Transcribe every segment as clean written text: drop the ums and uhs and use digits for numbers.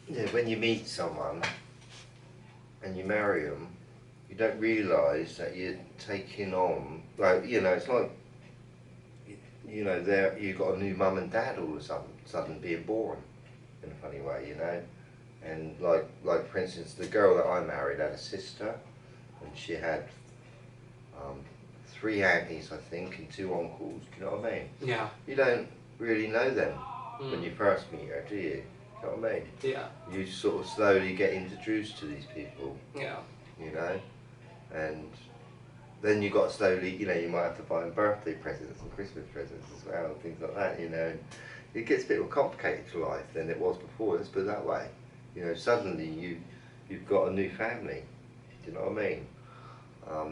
Yeah, when you meet someone and you marry them, you don't realise that you're taking on, like, you know, it's like, you know, there you've got a new mum and dad all of a sudden being born in a funny way, you know. And like for instance, the girl that I married had a sister, and she had um, three aunties, I think, and two uncles. Do you know what I mean? Yeah. You don't really know them when you first meet her, do you? Do you know what I mean? Yeah. You sort of slowly get introduced to these people, Yeah. you know, and then you got to slowly, you know, you might have to buy them birthday presents and Christmas presents as well, and things like that, you know. And it gets a bit more complicated to life than it was before. Let's put it that way. You know, suddenly you've got a new family. Do you know what I mean?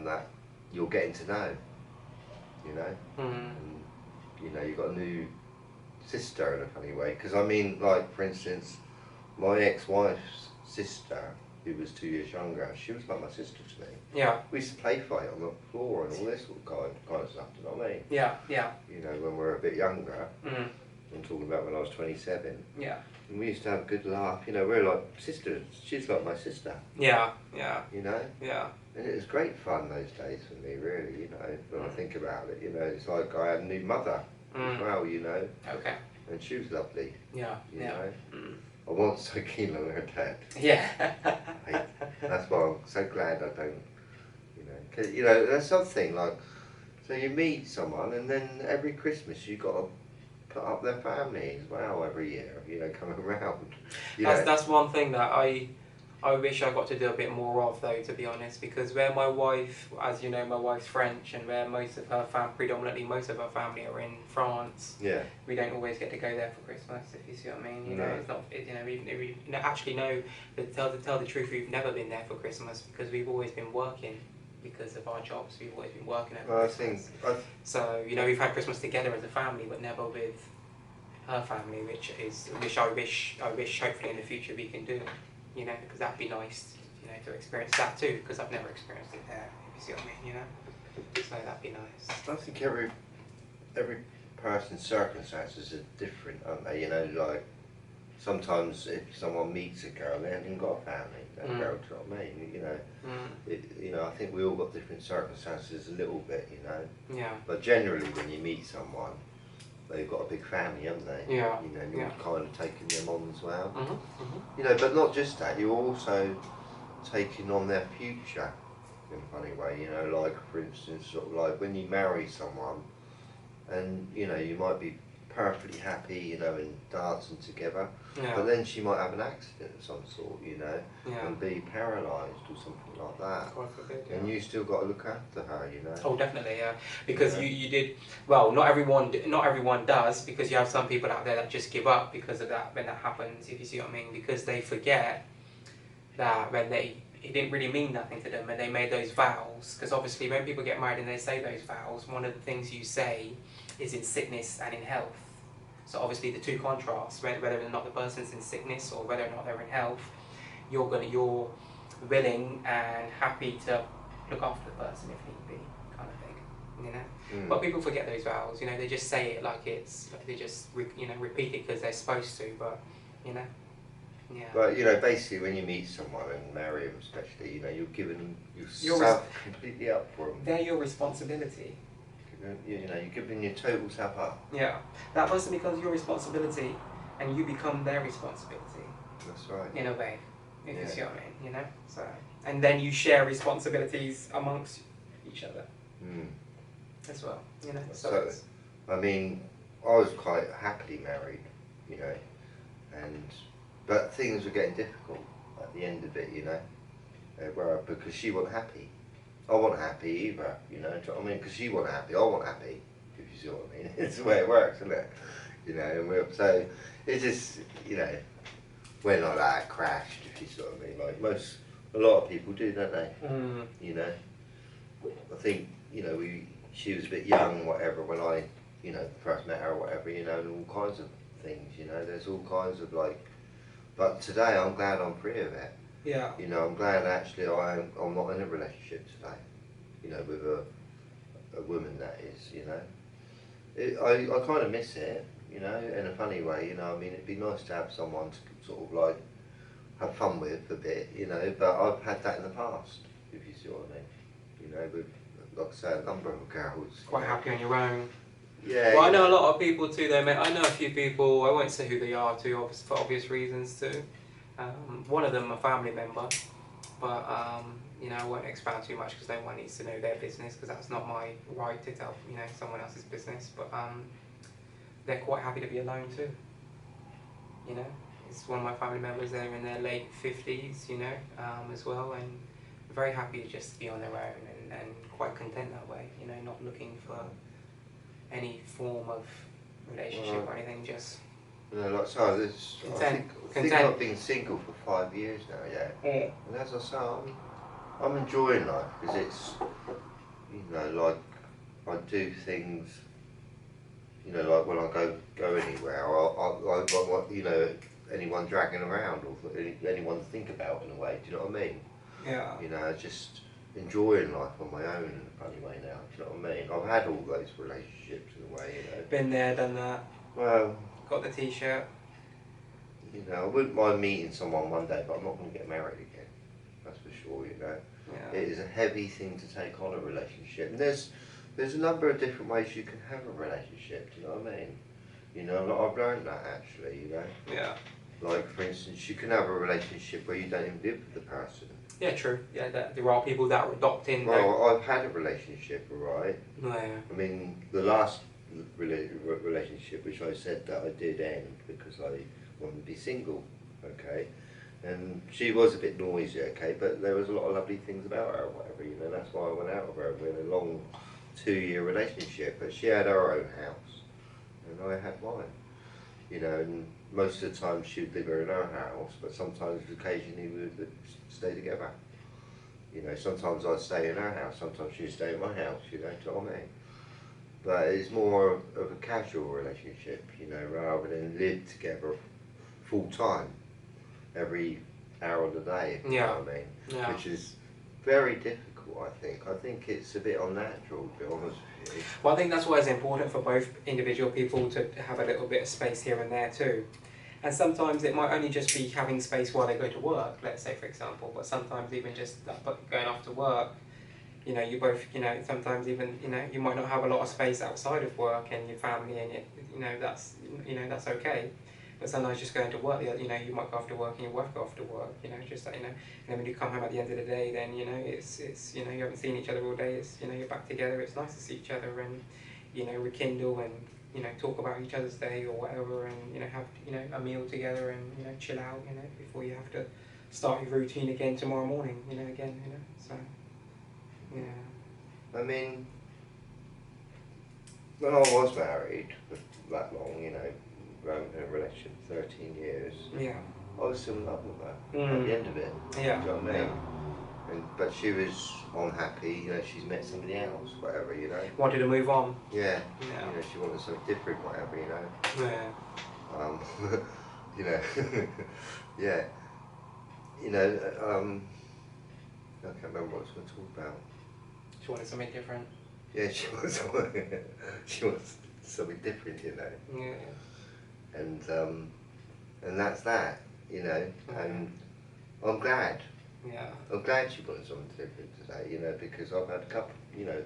That you're getting to know. You know, and you know you've got a new sister in a funny way. Because I mean, like for instance, my ex-wife's sister, who was 2 years younger, she was like my sister to me. Yeah. We used to play fight on the floor and all this sort of kind of stuff. Do you know what I mean? Yeah. Yeah. You know, when we were a bit younger. Mm. I'm talking about when I was 27. Yeah. And we used to have a good laugh. You know, we're like sisters. She's like my sister. Yeah. Yeah. You know? Yeah. And it was great fun those days for me, really, you know, when I think about it. You know, it's like I had a new mother as well, you know. Okay. And she was lovely. Yeah. You Yeah. know? Mm. I wasn't so keen on her dad. Yeah. That's why I'm so glad I don't, you know. Cause, you know, there's something like, so you meet someone and then every Christmas you got to put up their family as well every year, you know, coming around. You know. That's one thing that I wish I got to do a bit more of, though, to be honest, because where my wife, as you know, my wife's French, and where most of her predominantly most of her family are in France. Yeah. We don't always get to go there for Christmas, if you see what I mean. You No. know, it's not, you know, even if we actually know, but tell the truth, we've never been there for Christmas because we've always been working. Because of our jobs, we've always been working at Christmas. So, you know, we've had Christmas together as a family, but never with her family, which I wish hopefully in the future we can do, you know, because that'd be nice, you know, to experience that too, because I've never experienced it there, if you see what I mean, you know, so that'd be nice. I think every person's circumstances are different, aren't they? You know, like sometimes if someone meets a girl, they haven't even got a family. That girl, do you know what I mean? You know, you know, I think we all got different circumstances a little bit, you know. Yeah. But generally, when you meet someone, they've got a big family, haven't they? Yeah. You know, and you're kind of taking them on as well. Mm-hmm. You know, but not just that. You're also taking on their future in a funny way. You know, like for instance, sort of like when you marry someone, and you know, you might be perfectly happy, you know, and dancing together, but then she might have an accident of some sort, you know, and be paralysed or something like that. God forbid, and you still got to look after her, you know. Oh, definitely, yeah. Because you did well. Not everyone does, because you have some people out there that just give up because of that when that happens. If you see what I mean, because they forget that when it didn't really mean nothing to them, and they made those vows. Because obviously, when people get married and they say those vows, one of the things you say is in sickness and in health. So obviously, the two contrasts, whether or not the person's in sickness or whether or not they're in health, you're willing and happy to look after the person if need be, kind of thing, you know. But people forget those vows, you know. They just say it like they just repeat it because they're supposed to, but you know. Yeah. But you know, basically, when you meet someone and marry them, especially, you know, you're giving yourself completely up for them. They're your responsibility. You know, you're giving your total self up. Yeah, that person becomes your responsibility, and you become their responsibility. That's right. In a way, if you see what I mean, you know. So, and then you share responsibilities amongst each other as well, you know. So I mean, I was quite happily married, you know, but things were getting difficult at the end of it, you know, because she wasn't happy. I wasn't happy either, you know, do you know what I mean? Because she wasn't happy, I wasn't happy, if you see what I mean. It's the way it works, isn't it? You know, and so it just, you know, went like that, crashed, if you see what I mean. Like a lot of people do, don't they? You know, I think, you know, she was a bit young, whatever, when I, you know, first met her or whatever, you know, and all kinds of things, you know, there's all kinds of like, but today I'm glad I'm free of it. Yeah. You know, I'm glad actually I'm not in a relationship today, you know, with a woman, that is, you know. I kind of miss it, you know, in a funny way, you know. I mean, it'd be nice to have someone to sort of like have fun with a bit, you know, but I've had that in the past, if you see what I mean. You know, with, like I say, a number of girls. Quite happy on your own. Yeah. Well, I know a lot of people too, though, mate. I know a few people, I won't say who they are too, for obvious reasons too. One of them a family member, but you know, I won't expound too much because no one needs to know their business, because that's not my right to tell, you know, someone else's business. But they're quite happy to be alone too. You know, it's one of my family members. They're in their late 50s, you know, as well, and very happy to just be on their own and quite content that way. You know, not looking for any form of relationship or anything. Just you know, like so, I think I've been single for 5 years now. Yeah. Yeah. And as I say, I'm enjoying life because it's, you know, like I do things. You know, like when I go anywhere, I don't want, you know, anyone dragging around or anyone to think about in a way. Do you know what I mean? Yeah. You know, just enjoying life on my own in a funny way now. Do you know what I mean? I've had all those relationships in a way, you know. Been there, done that. Well, got the T-shirt. You know, I wouldn't mind meeting someone one day, but I'm not going to get married again. That's for sure. You know, Yeah. It is a heavy thing to take on a relationship. And there's a number of different ways you can have a relationship. Do you know what I mean? You know, I've learned that actually. You know. Yeah. Like for instance, you can have a relationship where you don't even live with the person. Yeah, true. Yeah, there are people that are adopting. Well, I've had a relationship, alright. Yeah. I mean, the last relationship, which I said that I did end because I wanted to be single, okay. And she was a bit noisy, okay, but there was a lot of lovely things about her or whatever, you know. That's why I went out with her. We had a long 2-year relationship, but she had her own house, and I had mine. You know, and most of the time she'd live in her house, but sometimes, occasionally, we would stay together. You know, sometimes I'd stay in her house, sometimes she'd stay in my house, you know, do you know what I mean? But it's more of a casual relationship, you know, rather than live together full time, every hour of the day, if you know what I mean? Yeah. Which is very difficult, I think. I think it's a bit unnatural, to be honest with you. Well, I think that's why it's important for both individual people to have a little bit of space here and there too. And sometimes it might only just be having space while they go to work, let's say for example, but sometimes even just going off to work, you know, you both, you know, sometimes even, you know, you might not have a lot of space outside of work and your family and you know, that's okay. But sometimes just going to work, you know, you might go off to work and your wife go off to work, you know, just like, you know, and then when you come home at the end of the day, then, you know, it's you know, you haven't seen each other all day, it's, you know, you're back together, it's nice to see each other and, you know, rekindle and, you know, talk about each other's day or whatever and, you know, have, you know, a meal together and, you know, chill out, you know, before you have to start your routine again tomorrow morning, you know, again, you know, so, yeah. I mean, when I was married for that long, you know, in a relationship 13 years, Yeah. I was still in love with her at the end of it. Yeah. Do you know what I mean? But she was unhappy, you know, she's met somebody else, whatever, you know. Wanted to move on. Yeah. Yeah. You know, she wanted something different, whatever, you know. Yeah. You know, yeah. You know, I can't remember what I was going to talk about. She wanted something different. Yeah, she wants something different, you know. Yeah. And that's that, you know. And I'm glad. Yeah. I'm glad she wanted something different today, you know, because I've had a couple, you know,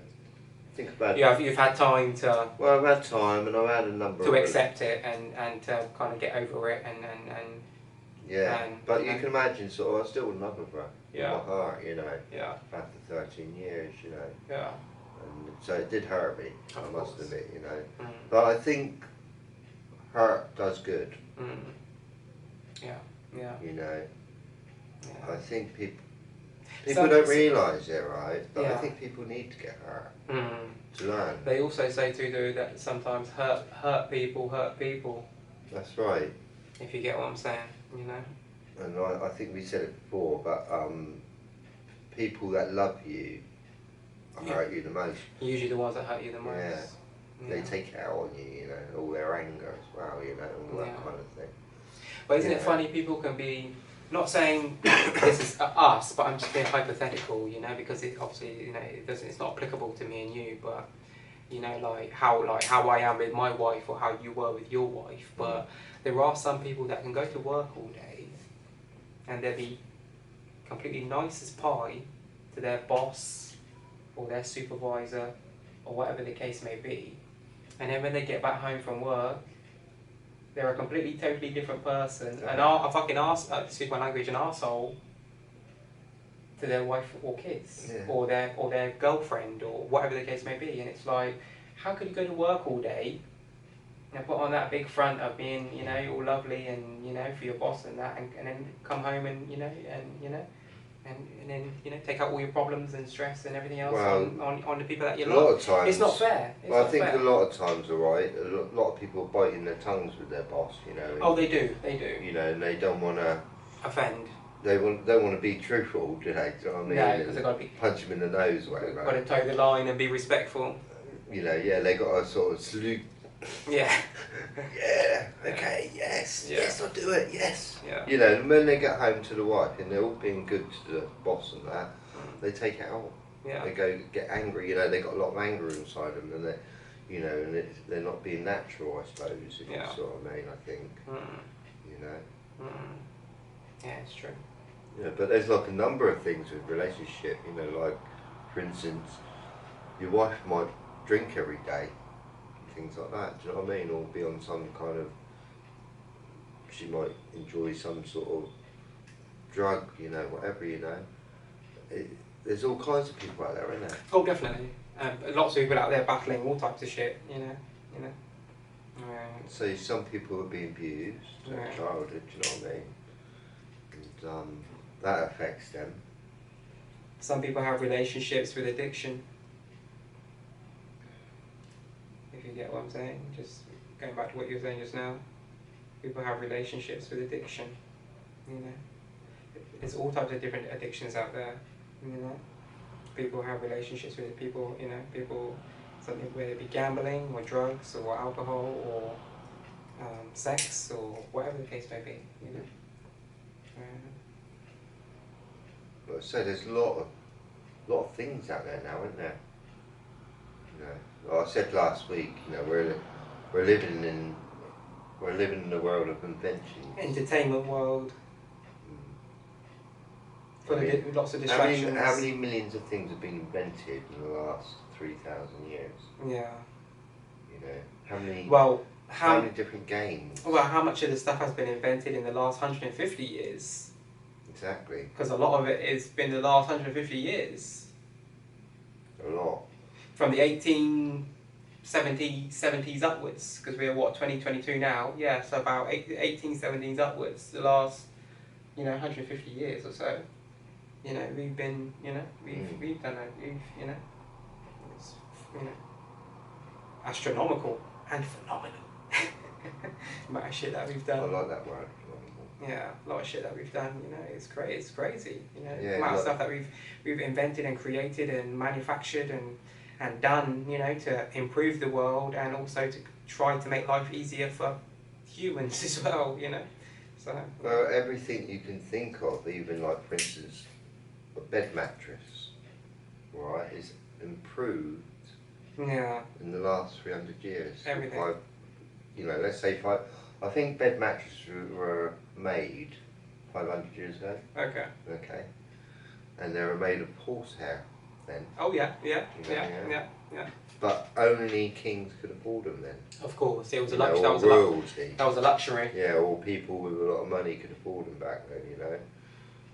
think about it. Yeah, you've had time to... Well, I've had time and I've had a number to of... accept it and to kind of get over it and yeah, and, but you you know. can imagine, sort of, I was still in love with her. Yeah. In my heart, you know. Yeah. After 13 years, you know. Yeah. And so it did hurt me, Of I must course. admit, you know. Mm. But I think hurt does good, Mm. Yeah. Yeah. you know. Yeah. I think people Some- don't realise it, right? But I Yeah. think people need to get hurt Mm. to learn. They also say too, though, that sometimes hurt people hurt people. That's right. If you get what I'm saying, you know. And I think we said it before, but people that love you hurt you the most. Usually the ones that hurt you the most. Yeah. Yeah. They take it out on you, you know, all their anger as well, you know, all that Yeah. kind of thing. But isn't Yeah. it funny? People can be, not saying this is us, but I'm just being hypothetical, you know, because it obviously, you know, it's not applicable to me and you, but you know, like how I am with my wife or how you were with your wife. But there are some people that can go to work all day and they'll be completely nice as pie to their boss or their supervisor or whatever the case may be, and then when they get back home from work, they're a completely, totally different person, and a fucking arse, excuse my language, an arsehole to their wife or kids, or their girlfriend, or whatever the case may be. And it's like, how could you go to work all day and put on that big front of being, you know, all lovely and, you know, for your boss and that, and then come home and, you know, and then, you know, take out all your problems and stress and everything else on the people that you love. A lot of times, it's not fair. I think a lot of times, alright, a lot of people are biting their tongues with their boss, you know. And, oh, they do. You know, and they don't want to offend. They don't want to be truthful, do they? Do you know what I mean? No, because they've got to be... punch them in the nose or whatever. Got to toe the line and be respectful. You know, yeah, they got to sort of salute. Yeah. Yeah, okay, yes, yes, I'll do it, yes. Yeah. You know, when they get home to the wife and they're all being good to the boss and that, they take it out. Yeah. They go get angry, you know, they got a lot of anger inside them, and they, you know, and they're not being natural, I suppose, if you sort of mean, I think. You know. Yeah, it's true. Yeah, but there's like a number of things with relationship, you know, like, for instance, your wife might drink every day, things like that, do you know what I mean? Or be on some kind of, she might enjoy some sort of drug, you know, whatever, you know. There's all kinds of people out there, isn't there? Oh, definitely. Lots of people out there battling all types of shit, you know. So some people are being abused as childhood, do you know what I mean? And that affects them. Some people have relationships with addiction. If you get what I'm saying, just going back to what you were saying just now. People have relationships with addiction, you know. There's all types of different addictions out there, you know. People have relationships with people, you know, something whether it be gambling or drugs or alcohol or sex or whatever the case may be, you know. Like I say, there's a lot of things out there now, isn't there? You know, like I said last week, you know, we're living in the world of invention. Entertainment world. Full of lots of distractions. How many millions of things have been invented in the last 3,000 years? Yeah. You know, how many? Well, how many different games? Well, how much of the stuff has been invented in the last 150 years? Exactly. Because a lot of it has been the last 150 years. A lot. From the 1870s upwards, because we're what, 2022 now? Yeah, so about 1870s upwards, the last, you know, 150 years or so. You know, we've been, you know, we've done it, you know, it's, you know, astronomical and phenomenal. amount of shit that we've done. I like that word. Yeah, a lot of shit that we've done, you know, it's crazy, you know, yeah, the amount of stuff that we've invented and created and manufactured and done, you know, to improve the world and also to try to make life easier for humans as well, you know. So well, everything you can think of, even like for instance a bed mattress, right, is improved in the last 300 years. Everything. You know, let's say I think bed mattresses were made 500 years ago. Okay. Okay. And they were made of horsehair then. Oh yeah. But only kings could afford them then. Of course, it was that was a luxury. Yeah, or people with a lot of money could afford them back then, you know.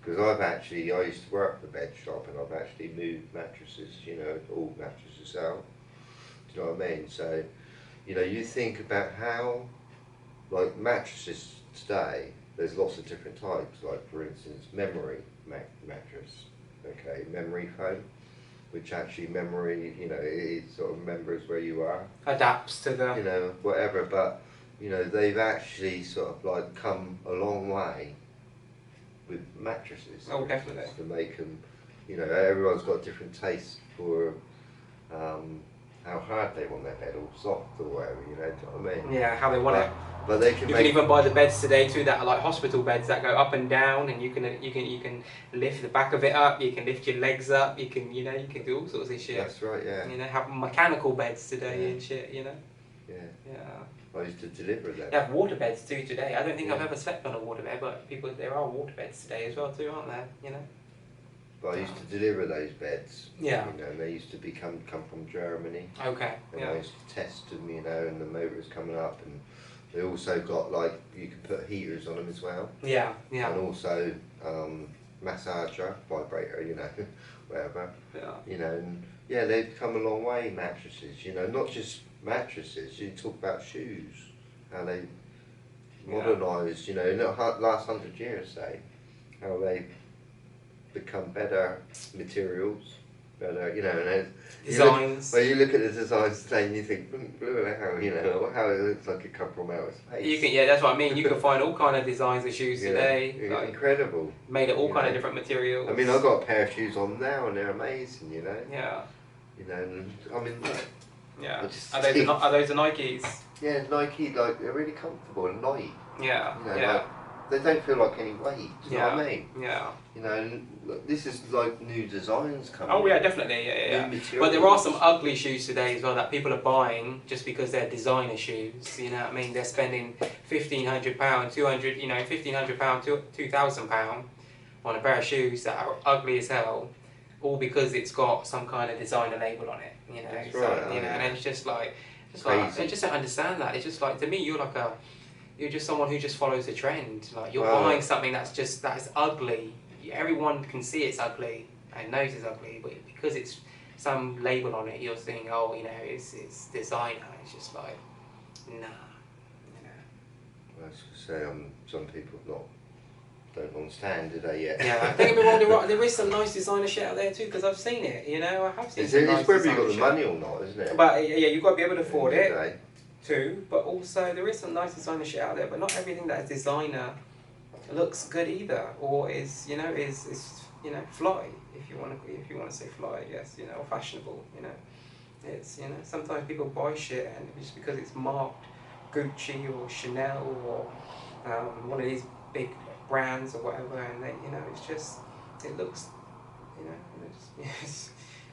Because I used to work for a bed shop and I've actually moved mattresses, you know, all mattresses out. Do you know what I mean? So, you know, you think about how, like mattresses today, there's lots of different types, like for instance, memory mattress, okay, memory foam, which actually memory, you know, it sort of remembers where you are. Adapts to the... You know, whatever, but, you know, they've actually sort of like come a long way with mattresses. Oh, definitely. To make them, you know, everyone's got different tastes for how hard they want their bed, or soft or whatever, you know what I mean? Yeah, how they want it. But they can. You can even buy the beds today too that are like hospital beds that go up and down, and you can lift the back of it up. You can lift your legs up. You can do all sorts of shit. That's right. Yeah. You know, have mechanical beds today and shit. You know. Yeah. Yeah. I used to deliver them. They have water beds too today. I don't think I've ever slept on a waterbed, but there are water beds today as well too, aren't there? You know. But I used to deliver those beds. Yeah. You know, and they used to come from Germany. Okay. And Yeah. I used to test them, you know, and the motor was coming up, and they also got like you could put heaters on them as well. Yeah. Yeah. And also massager, vibrator, you know, whatever. Yeah. You know, and yeah, they've come a long way. Mattresses, you know, not just mattresses. You talk about shoes, how they modernised, you know, in the last 100 years, say, how they become better materials, better, you know, and designs. You look at the designs today and you think, blue hell, you know, how it looks like it come from outer space. You can, yeah, that's what I mean. You can find all kind of designs of shoes today. Yeah, like, incredible. Made of all kind of different materials. I mean, I've got a pair of shoes on now and they're amazing, you know. Yeah. You know, and, I mean, yeah. Are those the Nikes? Yeah, Nike, like they're really comfortable and light. Yeah. You know, yeah. Like, they don't feel like any weight. Do you know what I mean? Yeah. You know, and look, this is like new designs coming. Oh yeah, definitely. Yeah. But there are some ugly shoes today as well that people are buying just because they're designer shoes. You know what I mean? They're spending £1,500, £200, you know, £1,500, £2,000 on a pair of shoes that are ugly as hell, all because it's got some kind of designer label on it. You know, That's so, right, you know, yeah. and it's just like I just don't understand that. It's just like, to me, you're just someone who just follows the trend. Like you're buying something that's ugly. Everyone can see it's ugly and knows it's ugly, but because it's some label on it, you're thinking, oh, you know, it's designer. It's just like, nah. You know. I was going to say, some people don't understand, do they yet? Yeah, don't get me wrong. There is some nice designer shit out there too, because I've seen it. You know, I have seen. It's whether you've got the money or not, isn't it? But yeah, you've got to be able to afford it. Today. Too, but also there is some nice designer shit out there, but not everything that is designer looks good either, or is you know fly, if you want to say fly, I guess, you know, or fashionable, you know. It's, you know, sometimes people buy shit and just because it's marked Gucci or Chanel or one of these big brands or whatever, and they, you know, it looks, you know, it's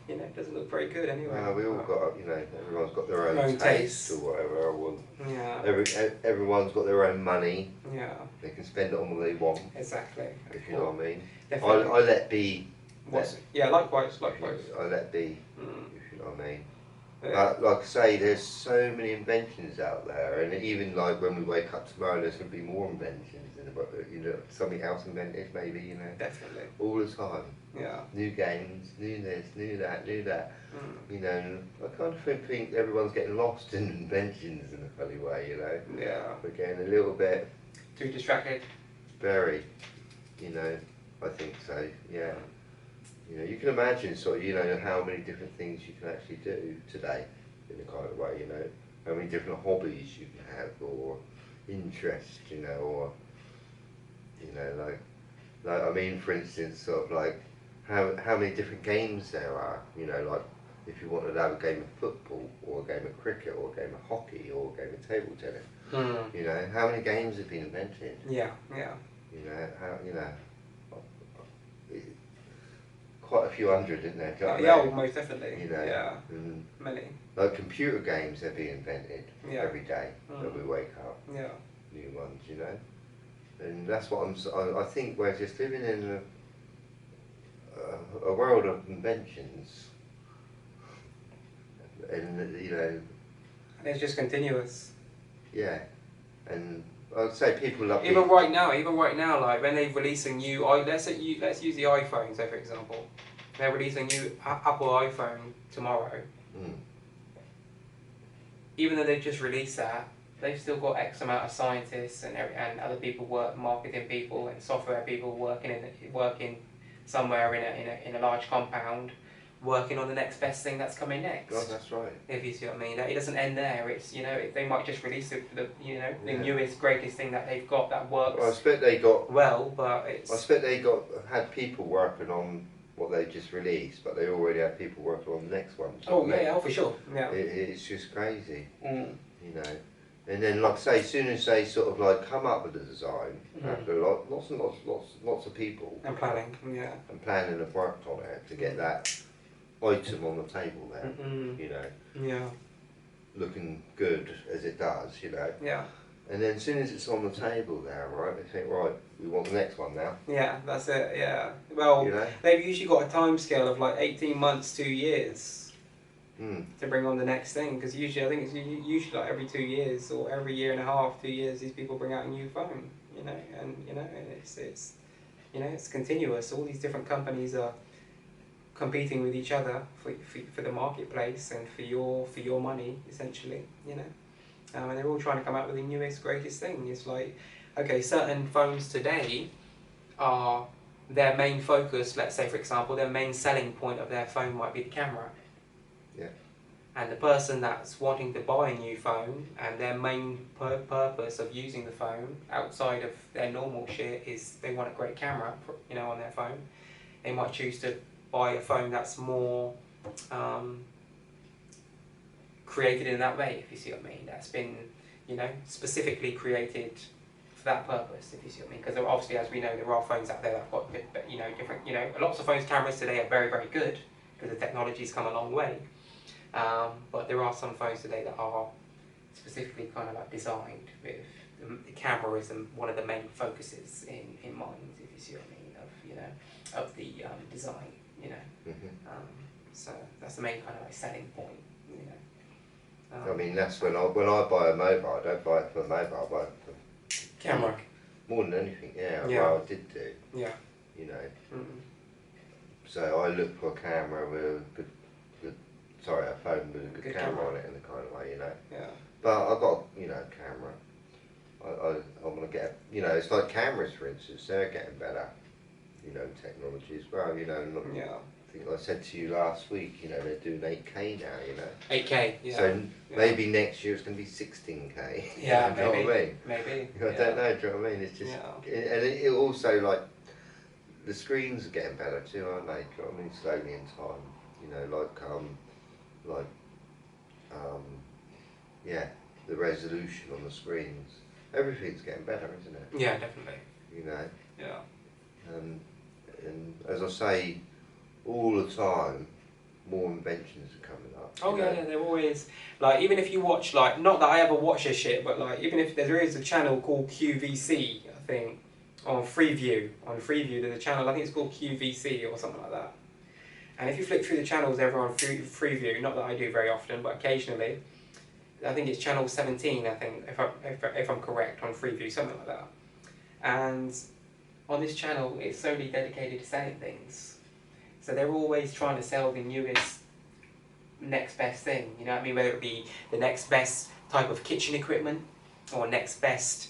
you know, it doesn't look very good anyway. Well, we all got, you know, everyone's got their own taste or whatever. Yeah. Everyone's got their own money. Yeah. They can spend it on what they want. Exactly. If you know what I mean. Definitely. I let be. Yeah, likewise. I let be. If you know what I mean. Yeah. Like I say, there's so many inventions out there, and even like when we wake up tomorrow, there's going to be more inventions, and you know, something else invented, maybe, you know. Definitely. All the time. Yeah. New games, new this, new that. You know, and I kind of think everyone's getting lost in inventions in a funny way, you know. Yeah. We're getting a little bit Too distracted. very, you know. I think so. Yeah. You know, you can imagine sort of, you know, how many different things you can actually do today in a kind of way, you know, how many different hobbies you can have or interests, you know, or, you know, like I mean, for instance, sort of like how many different games there are, you know, like if you wanted to have a game of football or a game of cricket or a game of hockey or a game of table tennis, you know, how many games have been invented? Yeah. You know, how, you know, quite a few hundred, isn't there? Most definitely. You know, yeah, and many. like computer games, they're being invented every day that we wake up. Yeah. New ones, you know, and that's what I think we're just living in a world of inventions, and you know. And it's just continuous. Yeah, and I'd say people love even right now, like when they release a new, let's use the iPhone, so for example, they're releasing a new Apple iPhone tomorrow. Even though they've just released that, they've still got X amount of scientists and other people, marketing people and software people working somewhere in a large compound, working on the next best thing that's coming next. God, that's right. If you see what I mean, it doesn't end there. It's, you know, they might just release the newest, greatest thing that they've got that works. Well, I expect they got but it's. I expect they had people working on what they just released, but they already had people working on the next one. For sure. Yeah. It's just crazy, you know. And then, like I say, as soon as they sort of like come up with the design, after lots of people And planning, have worked on it to get that item on the table there, you know. Yeah. looking good as it does, you know. Yeah. And then as soon as it's on the table now, right, they think, right, we want the next one now. Yeah, that's it. Yeah. Well, you know? they've usually got a time scale of like 18 months, 2 years to bring on the next thing. Because usually, I think it's usually like every 2 years or every year and a half, 2 years, these people bring out a new phone. You know, and it's you know, it's continuous. All these different companies are competing with each other for the marketplace and for your money, essentially. You know. And they're all trying to come out with the newest, greatest thing. It's like, okay, certain phones today are their main focus. Let's say, for example, their main selling point of their phone might be the camera. Yeah. And the person that's wanting to buy a new phone and their main purpose of using the phone outside of their normal shit is they want a great camera, you know, on their phone. They might choose to buy a phone that's more created in that way, if you see what I mean. That's been, you know, specifically created for that purpose, if you see what I mean. Because obviously, as we know, there are phones out there that have got good, you know, different, you know, lots of phones' cameras today are very, very good because the technology's come a long way. But there are some phones today that are specifically kind of like designed with the camera as one of the main focuses in mind, if you see what I mean, of, you know, of the design, you know. So that's the main kind of like selling point, you know. I mean, that's when I buy a mobile, I don't buy it for a mobile, I buy it for camera. More than anything, yeah. Well, I did do. Yeah. You know. So I look for a camera with a a phone with a good camera on it in a kind of way, you know. Yeah. But I've got, you know, a camera. I want to get, you know, it's like cameras, for instance, they're getting better, you know, technology as well, you know. Yeah. I think I said to you last week, you know, they're doing 8K now, you know. 8K, yeah. So maybe next year it's going to be 16K. Yeah, you know maybe. what I mean? Maybe. I don't know, do you know what I mean? It's just, and it also, like, the screens are getting better too, aren't they? Do you know what I mean? Slowly in time, you know, yeah, the resolution on the screens. Everything's getting better, isn't it? Yeah, definitely. You know? Yeah. And as I say, all the time, more inventions are coming up. Oh yeah, they're always, like, even if you watch, like, not that I ever watch this shit, but like, even if there is a channel called QVC, I think, on Freeview, there's a channel, I think it's called QVC or something like that. And if you flick through the channels ever on Freeview, not that I do very often, but occasionally, I think it's channel 17, I think, if I'm correct, on Freeview, something like that. And on this channel, it's solely dedicated to selling things. So they're always trying to sell the newest, next best thing, you know what I mean? Whether it be the next best type of kitchen equipment, or next best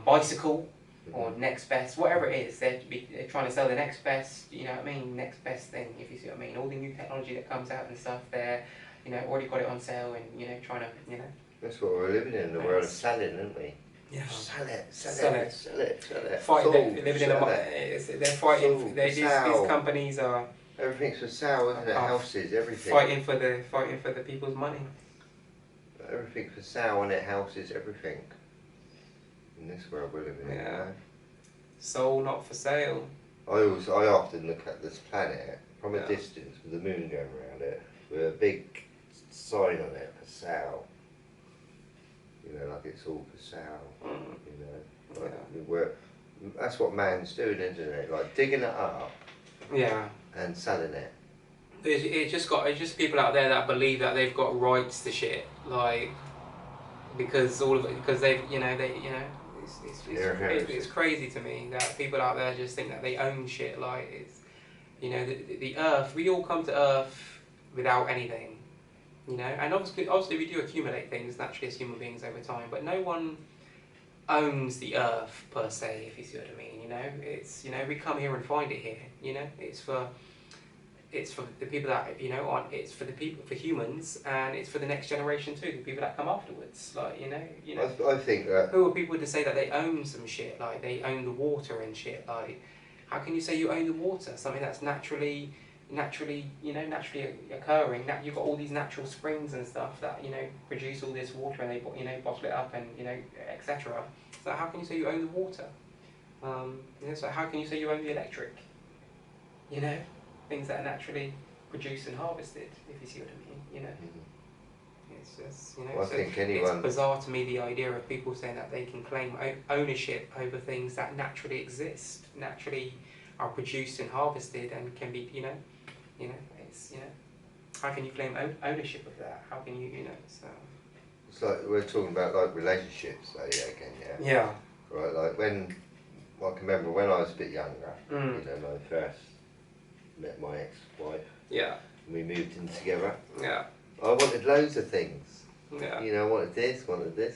bicycle, or next best, whatever it is, they're trying to sell the next best, you know what I mean, next best thing, if you see what I mean. All the new technology that comes out and stuff, they're, you know, already got it on sale and, you know, trying to, you know. That's what we're living in, the world of selling, aren't we? Yeah. Sell it. They're fighting. These companies are. Everything's for sale, isn't it? Houses, everything. Fighting for the people's money. Everything's for sale, and it houses everything. In this world we're living in. Yeah. You know? Sold, not for sale. I often look at this planet from a distance with the moon going around it, with a big sign on it for sale. You know, like it's all for sale. You know, like that's what man's doing, isn't it? Like digging it up. Yeah. And selling it. It's just people out there that believe that they've got rights to shit, like, because it's crazy to me that people out there just think that they own shit. Like, it's, you know, the earth, we all come to earth without anything, you know, and obviously we do accumulate things naturally as human beings over time, but no one owns the earth per se, if you see what I mean. You know, it's, you know, we come here and find it here, you know, it's for the people that, you know, it's for humans, and it's for the next generation too, the people that come afterwards. Like, you know. I think that. Who are people to say that they own some shit? Like, they own the water and shit. Like, how can you say you own the water? Something that's naturally occurring. That you've got all these natural springs and stuff that, you know, produce all this water, and they, you know, bottle it up and, you know, etc. So how can you say you own the water? You know, so how can you say you own the electric? You know. Things that are naturally produced and harvested, if you see what I mean, you know. It's just, you know, Well, I think anyone... it's bizarre to me, the idea of people saying that they can claim ownership over things that naturally exist, naturally are produced and harvested and can be, you know, it's, you know, how can you claim ownership of that? How can you, you know, so... It's like, we're talking about like relationships, though, yeah, again, yeah? Yeah. Right, like when, I can remember when I was a bit younger, you know, when I first met my ex-wife. Yeah. And we moved in together. Yeah. I wanted loads of things. Yeah. You know, I wanted this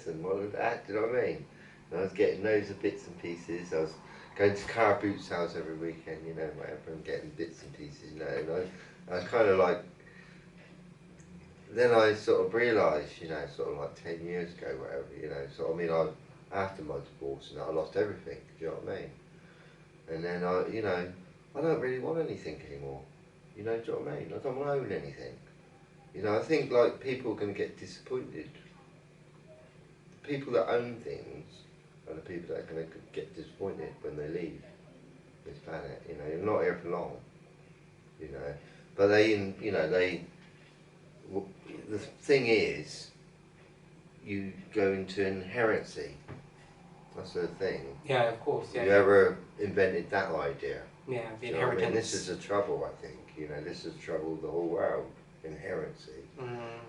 and wanted that, do you know what I mean? And I was getting loads of bits and pieces. I was going to car boot's house every weekend, you know, whatever, and getting bits and pieces, you know, and I kind of like, then I sort of realised, you know, sort of like 10 years ago, whatever, you know, so I mean, after my divorce, and I lost everything, do you know what I mean? And then you know, I don't really want anything anymore, you know, do you know what I mean? I don't want to own anything. You know, I think like people are going to get disappointed. The people that own things are the people that are going to get disappointed when they leave this planet. You know, you're not here for long. You know, but you know, the thing is, you go into inherency. That's the thing. Yeah, of course. Yeah. Whoever invented that idea. Yeah, the You know what inheritance. I mean? This is the trouble, I think. You know, this is the trouble of the whole world. Inherency.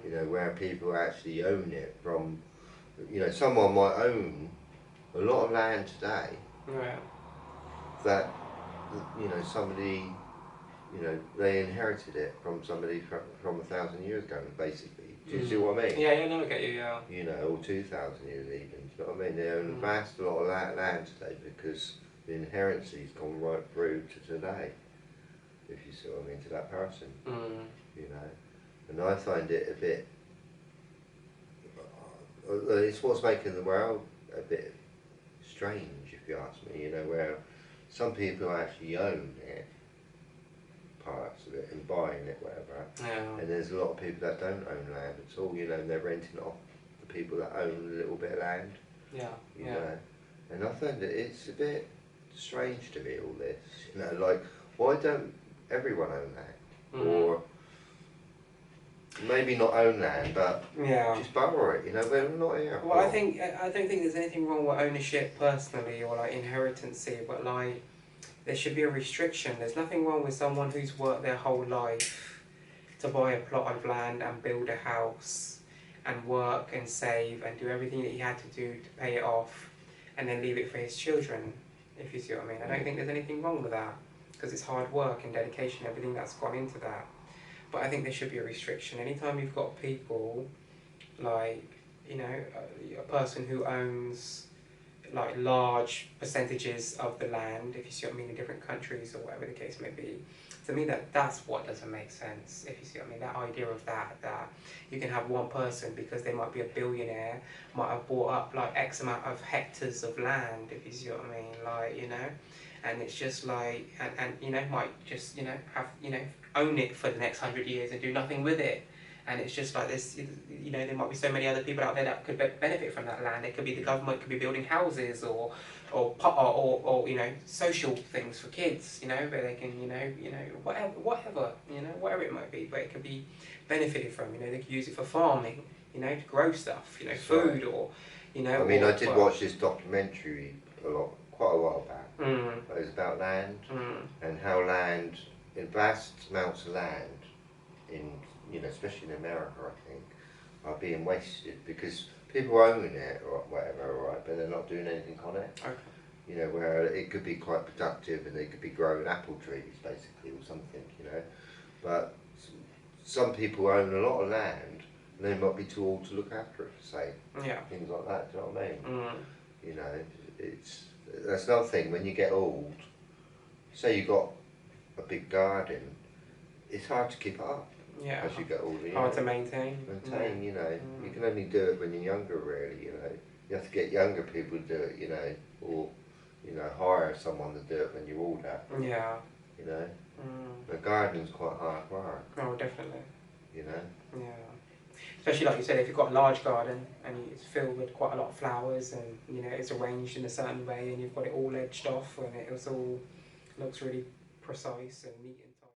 You know, where people actually own it from, you know, someone might own a lot of land today. Right. That, you know, somebody, you know, they inherited it from somebody from 1,000 years ago, basically. Do you see what I mean? Yeah, yeah, no, I get you, yeah. You know, or 2,000 years even, do you know what I mean? They own a vast lot of land today because the inherency's gone right through to today, if you see what I mean, to that person, you know. And I find it a bit, it's what's making the world a bit strange, if you ask me, you know, where some people actually own it, parts of it, and buying it, whatever. Yeah. And there's a lot of people that don't own land at all, you know, and they're renting it off the people that own a little bit of land. Yeah. You know. And I find that it's a bit strange to me, all this. You know, like, why don't everyone own land? Or maybe not own land, but just borrow it, you know, we're not here. Well, I don't think there's anything wrong with ownership personally, or like inheritancy, but like, there should be a restriction. There's nothing wrong with someone who's worked their whole life to buy a plot of land and build a house and work and save and do everything that he had to do to pay it off and then leave it for his children, if you see what I mean. I don't think there's anything wrong with that, because it's hard work and dedication, everything that's gone into that. But I think there should be a restriction. Anytime you've got people like, you know, a person who owns like large percentages of the land, if you see what I mean, in different countries or whatever the case may be, to me that's what doesn't make sense, if you see what I mean. That idea of that you can have one person, because they might be a billionaire, might have bought up like X amount of hectares of land, if you see what I mean, like, you know, and it's just like, and you know, might just, you know, have, you know, own it for the next 100 years and do nothing with it. And it's just like this, you know, there might be so many other people out there that could benefit from that land. It could be the government, could be building houses or you know, social things for kids, you know, where they can, you know, whatever, you know, whatever it might be, but it could be benefited from, you know, they could use it for farming, you know, to grow stuff, you know, food or, you know. I mean, I did watch this documentary quite a while back. It was about land and how land, in vast amounts of land, in, you know, especially in America, I think, are being wasted because people own it or whatever, right, but they're not doing anything on it. Okay. You know, where it could be quite productive and they could be growing apple trees, basically, or something, you know. But some people own a lot of land and they might be too old to look after it, say. Yeah. Things like that, do you know what I mean? You know, that's another thing, when you get old, say you've got a big garden, it's hard to keep it up. Yeah. As you get older, hard to maintain. You know, you can only do it when you're younger, really. You know, you have to get younger people to do it. You know, or you know, hire someone to do it when you're older. Yeah. You know, the garden's quite hard work. Oh, definitely. You know. Yeah. Especially like you said, if you've got a large garden and it's filled with quite a lot of flowers and you know it's arranged in a certain way and you've got it all edged off and it all looks really precise and neat.